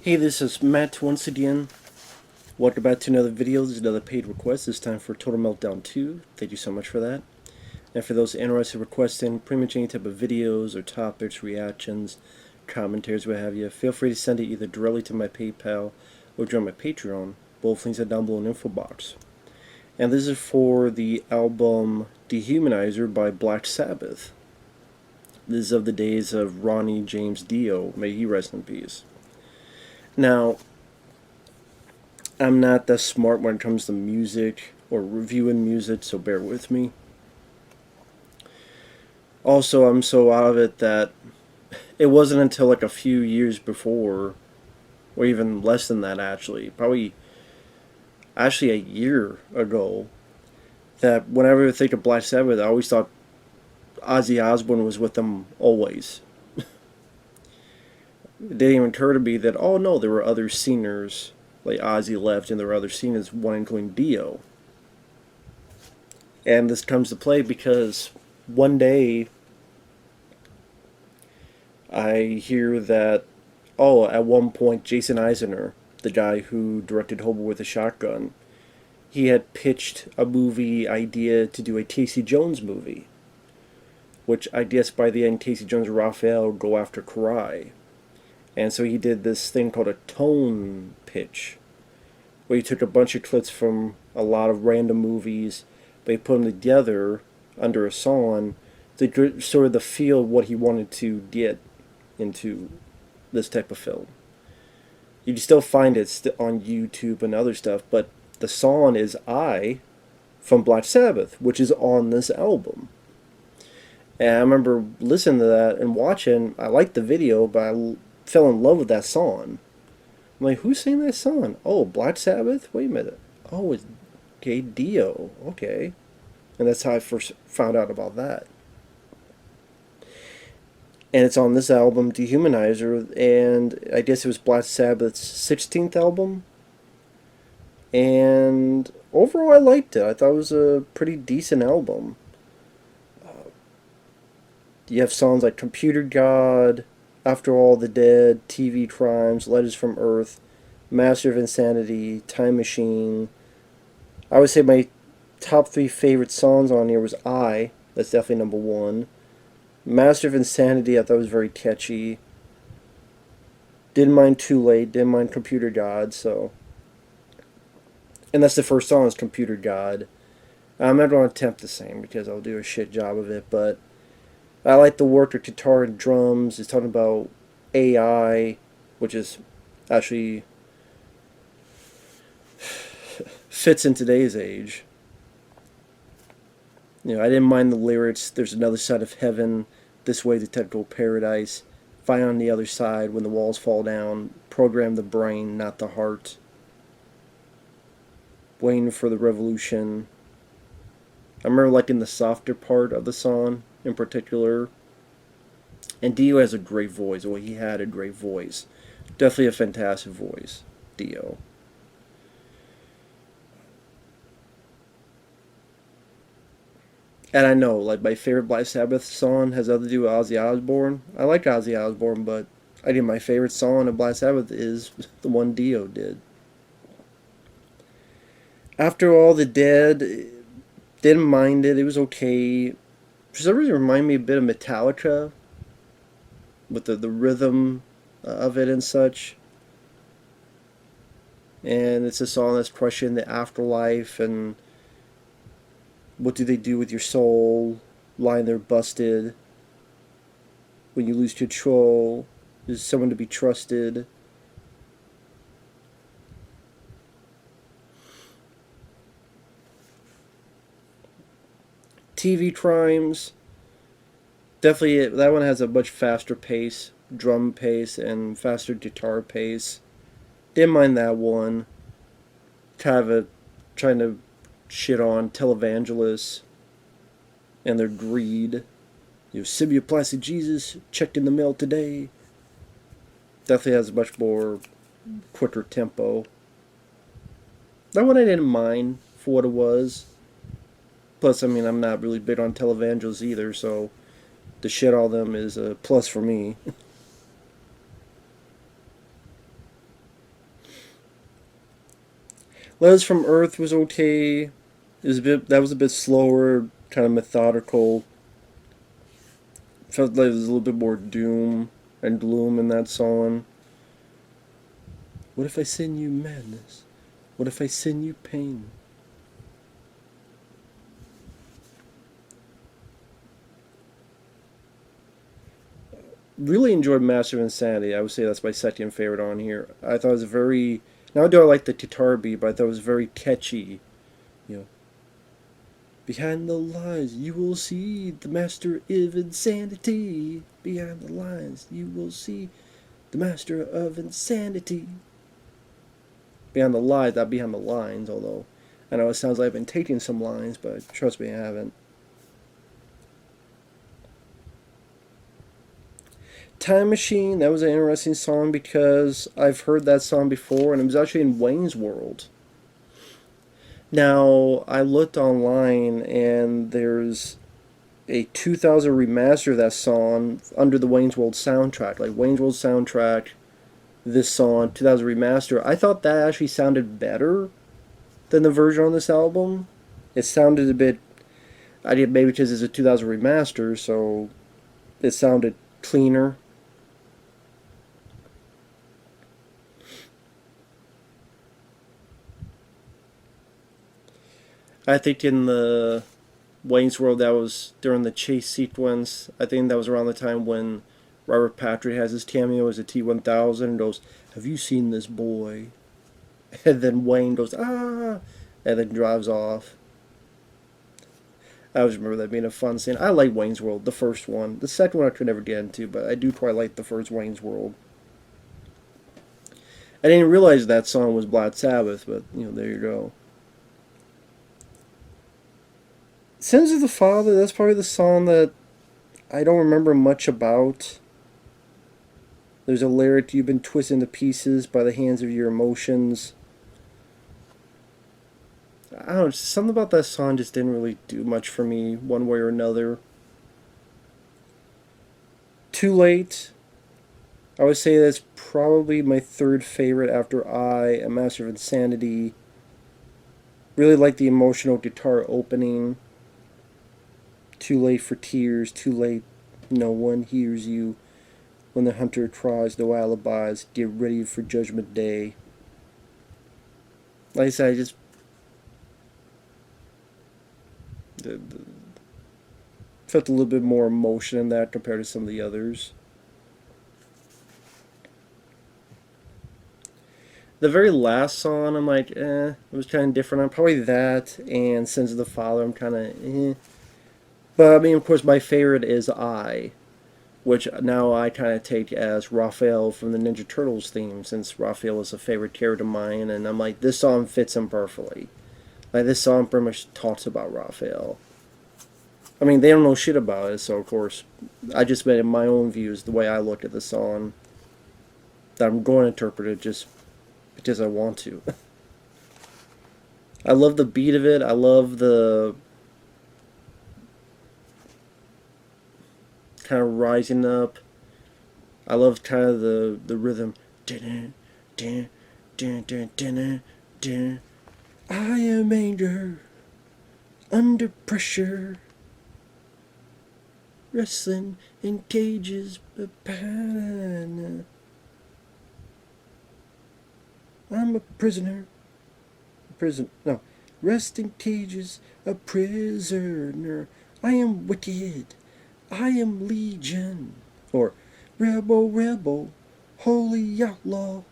Hey, this is Matt once again. Welcome back to another video. This is another paid request. This time for Total Meltdown 2. Thank you so much for that. And for those interested in requesting pretty much any type of videos or topics, reactions, commentaries, what have you, feel free to send it either directly to my PayPal or join my Patreon. Both links are down below in the info box. And this is for the album Dehumanizer by Black Sabbath. This is of the days of Ronnie James Dio. May he rest in peace. Now, I'm not that smart when it comes to music or reviewing music, so bear with me. Also, I'm so out of it that it wasn't until like a few years before, or even less than that actually, probably actually a year ago, that whenever I think of Black Sabbath, I always thought Ozzy Osbourne was with them always. It didn't even occur to me that, oh no, there were other singers, like Ozzy left and there were other singers, one including Dio. And this comes to play because one day I hear that, oh, at one point Jason Eisner, the guy who directed Hobo with a Shotgun, he had pitched a movie idea to do a Casey Jones movie, which I guess by the end Casey Jones and Raphael would go after Karai. And so he did this thing called a tone pitch, where he took a bunch of clips from a lot of random movies, but he put them together under a song to get sort of the feel of what he wanted to get into this type of film. You can still find it on YouTube and other stuff, but the song is I from Black Sabbath, which is on this album. And I remember listening to that and watching. I liked the video, but I fell in love with that song. I'm like, who's singing that song? Oh, Black Sabbath? Wait a minute. Oh, it's Gay Dio. Okay. And that's how I first found out about that. And it's on this album, Dehumanizer, and I guess it was Black Sabbath's 16th album. And overall, I liked it. I thought it was a pretty decent album. You have songs like Computer God, After All the Dead, TV Crimes, Letters from Earth, Master of Insanity, Time Machine. I would say my top three favorite songs on here was I. That's definitely number one. Master of Insanity I thought was very catchy. Didn't mind Too Late. Didn't mind Computer God. So, and that's the first song is Computer God. I'm not going to attempt the same because I'll do a shit job of it, but I like the work of guitar and drums. It's talking about AI, which is actually fits in today's age. You know, I didn't mind the lyrics. There's another side of heaven. This way, the technical paradise. Find on the other side when the walls fall down. Program the brain, not the heart. Waiting for the revolution. I remember liking the softer part of the song in particular. And Dio has a great voice. Well, he had a great voice. Definitely a fantastic voice, Dio. And I know, like, my favorite Black Sabbath song has nothing to do with Ozzy Osbourne. I like Ozzy Osbourne, but I think my favorite song of Black Sabbath is the one Dio did. After All the Dead, didn't mind it. It was okay. For some reason, it reminded me a bit of Metallica with the rhythm of it and such. And it's a song that's questioning the afterlife and what do they do with your soul lying there busted when you lose control. Is someone to be trusted? TV Crimes, definitely that one has a much faster pace, drum pace, and faster guitar pace. Didn't mind that one. Kind of a trying to shit on televangelists and their greed. You know, Sibioplasty Jesus checked in the mail today. Definitely has a much more quicker tempo. That one I didn't mind for what it was. Plus, I mean, I'm not really big on televangelists either, so to shit all them is a plus for me. Letters from Earth was okay. That was a bit slower, kind of methodical. Felt like there was a little bit more doom and gloom in that song. What if I send you madness? What if I send you pain? Really enjoyed Master of Insanity. I would say that's my second favorite on here. I thought it was very. Now, do I like the guitar beat, but I thought it was very catchy. You know, behind the lines, you will see the Master of Insanity. Behind the lines, you will see the Master of Insanity. Behind the lines, not behind the lines, although I know it sounds like I've been taking some lines, but trust me, I haven't. Time Machine, that was an interesting song because I've heard that song before, and it was actually in Wayne's World. Now, I looked online, and there's a 2000 remaster of that song under the Wayne's World soundtrack. Like, Wayne's World soundtrack, this song, 2000 remaster. I thought that actually sounded better than the version on this album. It sounded a bit. I did maybe because it's a 2000 remaster, so it sounded cleaner. I think in the Wayne's World, that was during the chase sequence. I think that was around the time when Robert Patrick has his cameo as a T-1000 and goes, "Have you seen this boy?" And then Wayne goes, "Ah," and then drives off. I always remember that being a fun scene. I like Wayne's World, the first one. The second one I could never get into, but I do quite like the first Wayne's World. I didn't realize that song was Black Sabbath, but there you go. Sins of the Father, that's probably the song that I don't remember much about. There's a lyric, "You've been twisted into pieces by the hands of your emotions." I don't know, something about that song just didn't really do much for me one way or another. Too Late, I would say that's probably my third favorite after A Master of Insanity. Really like the emotional guitar opening. Too late for tears, too late, no one hears you. When the hunter cries, no alibis, get ready for Judgment Day. Like I said, I just felt a little bit more emotion in that compared to some of the others. The very last song, I'm like, it was kind of different. I'm probably that and Sins of the Father. I'm kind of, But I mean, of course, my favorite is which now I kind of take as Raphael from the Ninja Turtles theme, since Raphael is a favorite character of mine, and I'm like, this song fits him perfectly. Like, this song pretty much talks about Raphael. I mean, they don't know shit about it, so of course, I just made it my own views, the way I look at the song. That I'm going to interpret it just because I want to. I love the beat of it. I love the kind of rising up. I love kind of the rhythm. I am anger under pressure, wrestling in cages. I'm a prisoner. No. Rest in cages, a prisoner. I am wicked. I am legion. Or rebel, rebel, holy outlaw.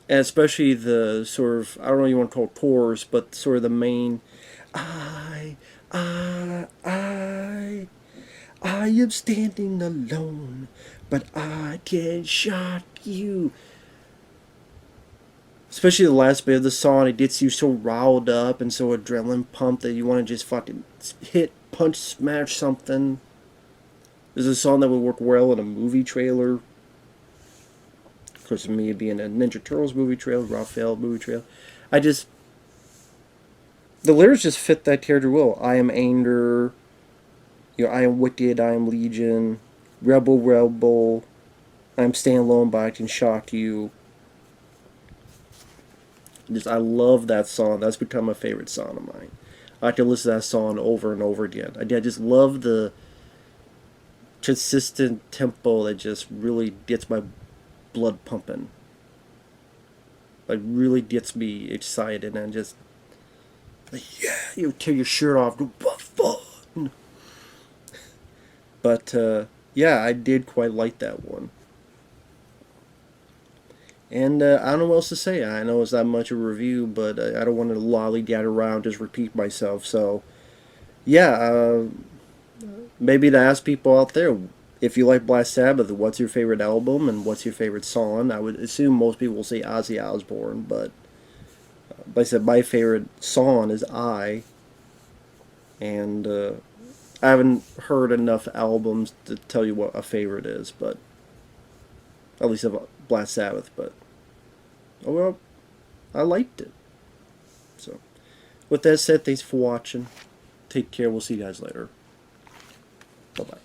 And especially the sort of, I don't know what you want to call it chorus, but sort of the main, I, I, I, I am standing alone, but I can shock you. Especially the last bit of the song, it gets you so riled up and so adrenaline pumped that you want to just fucking hit, punch, smash something. This is a song that would work well in a movie trailer. Of course, me being a Ninja Turtles movie trailer, Raphael movie trailer. The lyrics just fit that character well. I am anger, I am wicked, I am legion, rebel, rebel, I am staying alone, but I can shock you. Just I love that song. That's become a favorite song of mine. I can listen to that song over and over again. I just love the consistent tempo that just really gets my blood pumping. Like really gets me excited and just like, yeah, you tear your shirt off, go fun. But yeah, I did quite like that one. And I don't know what else to say. I know it's not much of a review, but I don't want to lollygag around, just repeat myself. So yeah, maybe to ask people out there, if you like Black Sabbath, what's your favorite album and what's your favorite song? I would assume most people will say Ozzy Osbourne, but like I said, my favorite song is I, and I haven't heard enough albums to tell you what a favorite is, but at least of Black Sabbath. But oh well, I liked it. So with that said, thanks for watching. Take care. We'll see you guys later. Bye bye.